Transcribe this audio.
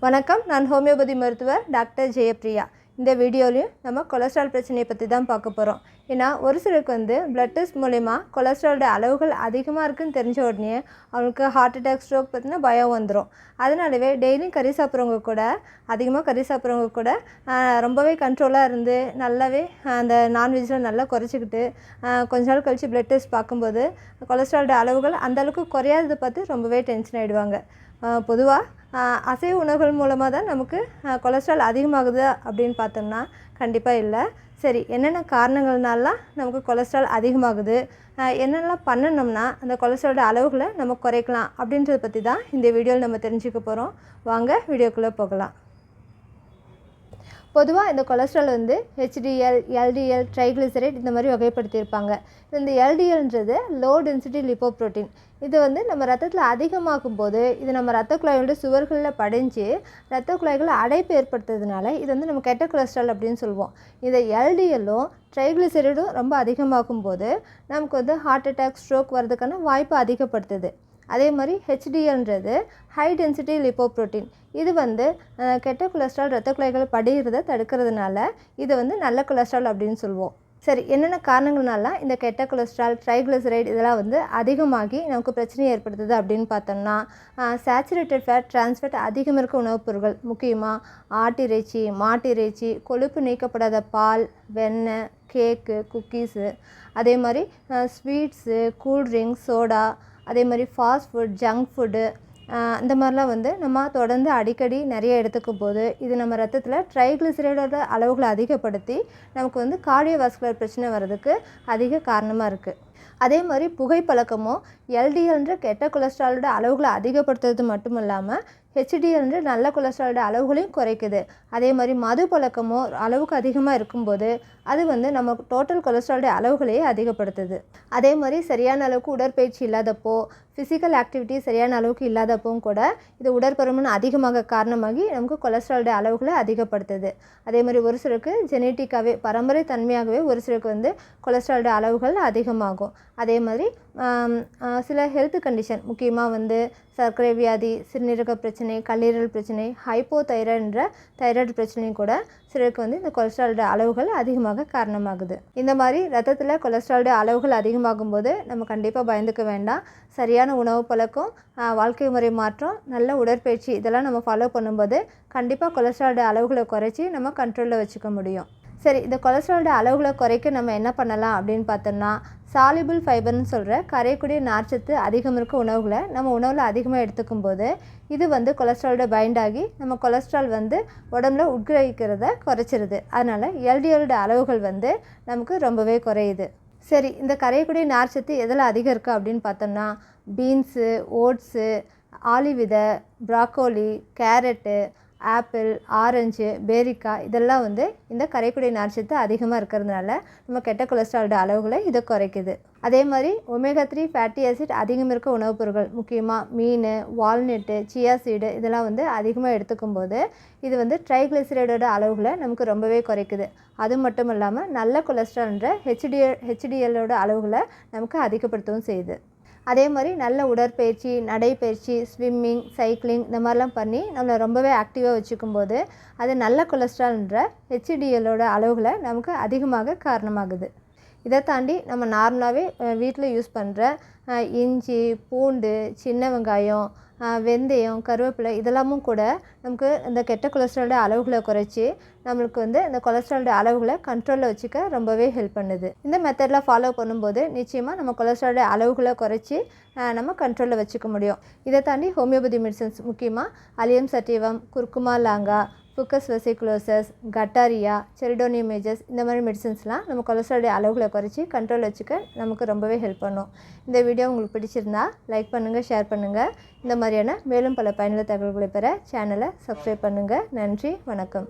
வணக்கம். நான் ஹோமியோபதி மருத்துவர் டாக்டர் ஜெயப்பிரியா. இந்த வீடியோலையும் நம்ம கொலஸ்ட்ரால் பிரச்சனையை பற்றி தான் பார்க்க போகிறோம். ஏன்னா ஒரு சிலருக்கு பிளட் டெஸ்ட் மூலமா கொலஸ்ட்ராலோட அளவுகள் அதிகமாக இருக்குதுன்னு தெரிஞ்ச உடனே அவங்களுக்கு ஹார்ட் அட்டாக், ஸ்ட்ரோக் பற்றின பயம் வந்துடும். அதனாலவே டெய்லியும் கறி சாப்பிட்றவங்க கூட ரொம்பவே கண்ட்ரோலாக இருந்து நல்லாவே அந்த நான்வெஜ்ஜில் நல்லா குறைச்சிக்கிட்டு கொஞ்ச நாள் கழித்து பிளட் டெஸ்ட் பார்க்கும்போது கொலஸ்ட்ராலோட அளவுகள் அந்தளவுக்கு குறையாததை பார்த்து ரொம்பவே டென்ஷன் ஆகிடுவாங்க. பொதுவாக அசைவ உணவுகள் மூலமாக தான் நமக்கு கொலஸ்ட்ரால் அதிகமாகுது அப்படின்னு பார்த்தோம்னா கண்டிப்பாக இல்லை. சரி, என்னென்ன காரணங்கள்னாலாம் நமக்கு கொலஸ்ட்ரால் அதிகமாகுது, என்னென்னலாம் பண்ணணும்னா அந்த கொலஸ்ட்ராலோட அளவுகளை நம்ம குறைக்கலாம் அப்படின்றத பற்றி தான் இந்த வீடியோவில் நம்ம தெரிஞ்சுக்க போகிறோம். வாங்க வீடியோக்குள்ளே போகலாம். பொதுவாக இந்த கொலஸ்ட்ரால் HDL, LDL, ட்ரைக்ளிசரைட் இந்த மாதிரி வகைப்படுத்தியிருப்பாங்க. இந்த LDLன்றது லோ டென்சிட்டி லிப்போப்ரோட்டீன். இது நம்ம ரத்தத்தில் அதிகமாகும் போது இது நம்ம ரத்த குழாயோட சுவர்களில் படிஞ்சு ரத்த குழாய்களை அடைப்பு ஏற்படுத்துறதுனால இது நம்ம கெட்ட கொலஸ்ட்ரால் அப்படின்னு சொல்லுவோம். இதை LDLும் ட்ரைக்ளிசரைடும் ரொம்ப அதிகமாகும் போது நமக்கு ஹார்ட் அட்டாக், ஸ்ட்ரோக் வர்றதுக்கான வாய்ப்பு அதிகப்படுத்துது. அதே மாதிரி HDLன்றது ஹை டென்சிட்டி லிப்போப்ரோட்டீன். இது கெட்ட கொலஸ்ட்ரால் ரத்த குழாய்கள் படிகிறத தடுக்கிறதுனால இது நல்ல கொலஸ்ட்ரால் அப்படின்னு சொல்லுவோம். சரி, என்னென்ன காரணங்கள்னால இந்த கெட்ட கொலஸ்ட்ரால், ட்ரைக்ளிசரைட் இதெல்லாம் அதிகமாகி நமக்கு பிரச்சனையை ஏற்படுத்துது அப்படின்னு பார்த்தோம்னா, சேச்சுரேட்டட் ஃபேட், டிரான்ஸ்ஃபேட் அதிகம் இருக்க உணவுப் பொருட்கள், முக்கியமாக ஆட்டிறைச்சி, மாட்டிறைச்சி, கொழுப்பு நீக்கப்படாத பால், வெண்ணெய், கேக்கு, குக்கீஸு, அதே மாதிரி ஸ்வீட்ஸு, கூல்ட்ரிங்க்ஸ், சோடா, அதே மாதிரி ஃபாஸ்ட் ஃபுட், ஜங்க் ஃபுட்டு இந்த மாதிரிலாம் நம்ம தொடர்ந்து அடிக்கடி நிறைய எடுத்துக்கும் போது இது நம்ம ரத்தத்தில் ட்ரைக்ளிசரைடோட அளவுகளை அதிகப்படுத்தி நமக்கு கார்டியோவாஸ்குலர் பிரச்சனை வர்றதுக்கு அதிக காரணமாக இருக்குது. அதே மாதிரி புகைப்பழக்கமும் LDLன்ற கெட்ட கொலஸ்ட்ராலோட அளவுகளை அதிகப்படுத்துறது மட்டும் இல்லாமல் HDLன்ற நல்ல கொலஸ்ட்ராலோட அளவுகளையும் குறைக்குது. அதே மாதிரி மது பழக்கமோ அளவுக்கு அதிகமாக இருக்கும்போது அது நம்ம டோட்டல் கொலஸ்ட்ராலோட அளவுகளையே அதிகப்படுத்துது. அதே மாதிரி சரியான அளவுக்கு உடற்பயிற்சி இல்லாதப்போ, ஃபிசிக்கல் ஆக்டிவிட்டி சரியான அளவுக்கு இல்லாதப்பவும் கூட இது உடற்பருமன் அதிகமாக காரணமாகி நமக்கு கொலஸ்ட்ராலோட அளவுகளை அதிகப்படுத்துது. அதே மாதிரி ஒரு சிலருக்கு ஜெனட்டிக்காகவே பரம்பரை தன்மையாகவே ஒரு சிலருக்கு கொலஸ்ட்ராலோட அளவுகள் அதிகமாகும். அதே மாதிரி சில ஹெல்த் கண்டிஷன், முக்கியமாக சர்க்கரை வியாதி, சிறுநீரக பிரச்சனை, கல்லீரல் பிரச்சனை, ஹைப்போதைராய்டுன்ற தைராய்டு பிரச்சனையும் கூட சிலருக்கு இந்த கொலஸ்ட்ராலோட அளவுகள் அதிகமாக காரணமாகுது. இந்த மாதிரி ரத்தத்தில் கொலஸ்ட்ராலோட அளவுகள் அதிகமாகும் போது நம்ம கண்டிப்பாக பயந்துக்க வேண்டாம். சரியான உணவு பழக்கம், வாழ்க்கை முறை மாற்றம், நல்ல உடற்பயிற்சி இதெல்லாம் நம்ம ஃபாலோ பண்ணும்போது கண்டிப்பாக கொலஸ்ட்ராலோட அளவுகளை குறைச்சி நம்ம கண்ட்ரோலில் வச்சுக்க முடியும். சரி, இந்த கொலஸ்ட்ராலோட அளவுகளை குறைக்க நம்ம என்ன பண்ணலாம் அப்படின்னு பார்த்தோம்னா, சாலிபிள் ஃபைபர்னு சொல்கிற கரையக்கூடிய நார்ச்சத்து அதிகம் இருக்க உணவுகளை நம்ம உணவில் அதிகமாக எடுத்துக்கும் போது இது கொலஸ்ட்ராலோட பைண்ட் ஆகி நம்ம கொலஸ்ட்ரால் உடம்புல உட்கிரகிக்கிறத குறைச்சிருது. அதனால் LDLோட அளவுகள் நமக்கு ரொம்பவே குறையுது. சரி, இந்த கரையக்கூடிய நார்ச்சத்து எதில் அதிகம் இருக்குது அப்படின்னு பார்த்தோம்னா, பீன்ஸு, ஓட்ஸு, ஆலிவ் விதை, ப்ராக்கோலி, கேரட்டு, ஆப்பிள், ஆரஞ்சு, பேரிக்காய் இதெல்லாம் இந்த கரையக்கூடிய நார்ச்சத்து அதிகமாக இருக்கிறதுனால நம்ம கெட்ட கொலஸ்ட்ராலோட அளவுகளை இதை குறைக்குது. அதே மாதிரி ஒமேகா 3 ஃபேட்டி ஆசிட் அதிகம் இருக்க உணவுப் பொருட்கள், முக்கியமாக மீன், வால்நட்டு, சியா சீடு இதெல்லாம் அதிகமாக எடுத்துக்கும் போது இது ட்ரைக்ளிசரைடோட அளவுகளை நமக்கு ரொம்பவே குறைக்குது. அது மட்டும் இல்லாமல் நல்ல கொலஸ்ட்ரால்ன்ற HDLோட அளவுகளை நமக்கு அதிகப்படுத்தவும் செய்யுது. அதே மாதிரி நல்ல உடற்பயிற்சி, நடைப்பயிற்சி, ஸ்விம்மிங், சைக்கிளிங் இந்த மாதிரிலாம் பண்ணி நம்மளை ரொம்பவே ஆக்டிவாக வச்சுக்கும்போது அது நல்ல கொலஸ்ட்ரால்ன்ற HDLோட அளவுகளை நமக்கு அதிகமாக காரணமாகுது. இதை தாண்டி நம்ம நார்மலாகவே வீட்டில் யூஸ் பண்ணுற இஞ்சி, பூண்டு, சின்ன வெங்காயம், வெந்தயம், கருவேப்பிலை இதெல்லாமும் கூட நமக்கு இந்த கெட்ட கொலஸ்ட்ராலோட அளவுகளை குறைச்சி நம்மளுக்கு இந்த கொலஸ்ட்ராலோட அளவுகளை கண்ட்ரோலில் வச்சுக்க ரொம்பவே ஹெல்ப் பண்ணுது. இந்த மெத்தடில் ஃபாலோ பண்ணும்போது நிச்சயமாக நம்ம கொலஸ்ட்ராலோட அளவுகளை குறைச்சி நம்ம கண்ட்ரோலில் வச்சுக்க முடியும். இதை தாண்டி ஹோமியோபதி மெடிசன்ஸ், முக்கியமாக அலியம் சட்டிவம், குர்குமா லாங்கா, ஃபுக்கஸ் வெசிகுலோசஸ், கட்டாரியா, செரிடோனியம் மேஜஸ் இந்த மாதிரி மெடிசன்ஸ்லாம் நம்ம கொலஸ்ட்ராலோட அளவுகளை குறைச்சி கண்ட்ரோல் வச்சுக்க நமக்கு ரொம்பவே ஹெல்ப் பண்ணும். இந்த வீடியோ உங்களுக்கு பிடிச்சிருந்தா லைக் பண்ணுங்கள், ஷேர் பண்ணுங்கள். இந்த மாதிரியான மேலும் பல பயனுள்ள தகவல்களை பெற சேனலை சப்ஸ்கிரைப் பண்ணுங்கள். நன்றி, வணக்கம்.